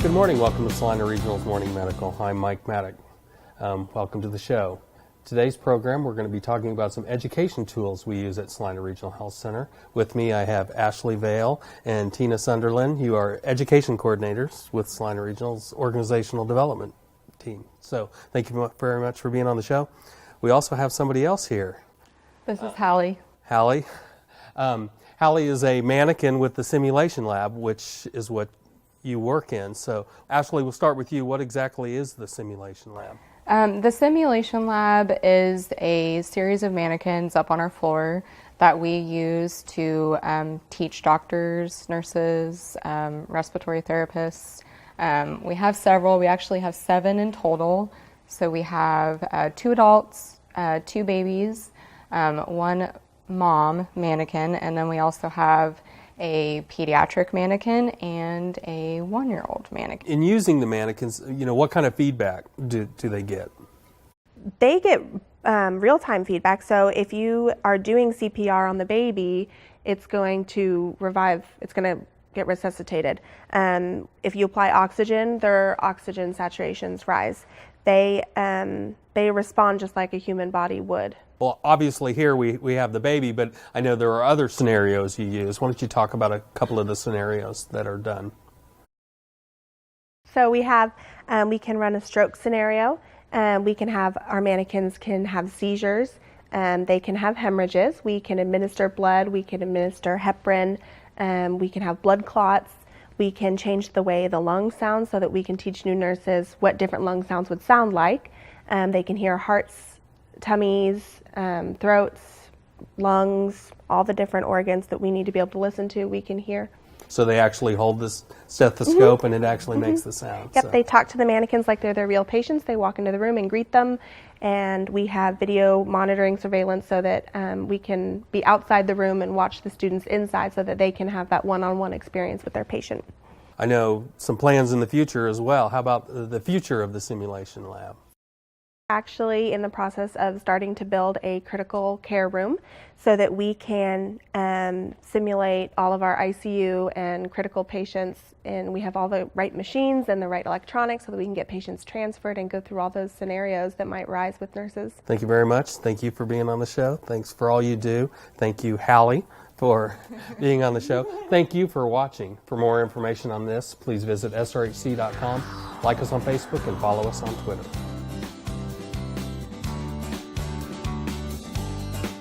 Good morning. Welcome to Salina Regional's Morning Medical. I'm Mike Maddock. Welcome to the show. Today's program, we're going to be talking about some education tools we use at Salina Regional Health Center. With me, I have Ashley Vail and Tina Sunderlin. You are education coordinators with Salina Regional's organizational development team. So thank you very much for being on the show. We also have somebody else here. This is Hallie. Hallie. Hallie is a mannequin with the simulation lab, which is what you work in. So, Ashley, we'll start with you. What exactly is the simulation lab? The simulation lab is a series of mannequins up on our floor that we use to teach doctors, nurses, respiratory therapists. We have several. We actually have 7 in total. So we have 2 adults, 2 babies, 1 mom mannequin, and then we also have a pediatric mannequin and a 1-year-old mannequin. In using the mannequins, what kind of feedback do they get? They get real-time feedback. So if you are doing CPR on the baby, it's going to revive, it's going to get resuscitated. If you apply oxygen, their oxygen saturations rise. They respond just like a human body would. Well, obviously here we have the baby, but I know there are other scenarios you use. Why don't you talk about a couple of the scenarios that are done? So we can run a stroke scenario. We can have, our mannequins can have seizures. They can have hemorrhages. We can administer blood. We can administer heparin. We can have blood clots. We can change the way the lungs sound so that we can teach new nurses what different lung sounds would sound like. They can hear hearts, tummies, throats, lungs, all the different organs that we need to be able to listen to, we can hear. So they actually hold this stethoscope and it actually makes the sound. Yep, so. They talk to the mannequins like they're their real patients. They walk into the room and greet them, and we have video monitoring surveillance so that we can be outside the room and watch the students inside so that they can have that one-on-one experience with their patient. I know some plans in the future as well. How about the future of the simulation lab? Actually in the process of starting to build a critical care room so that we can simulate all of our ICU and critical patients, and we have all the right machines and the right electronics so that we can get patients transferred and go through all those scenarios that might rise with nurses. Thank you very much. Thank you for being on the show. Thanks for all you do. Thank you, Hallie, for being on the show. Thank you for watching. For more information on this, please visit srhc.com, like us on Facebook, and follow us on Twitter.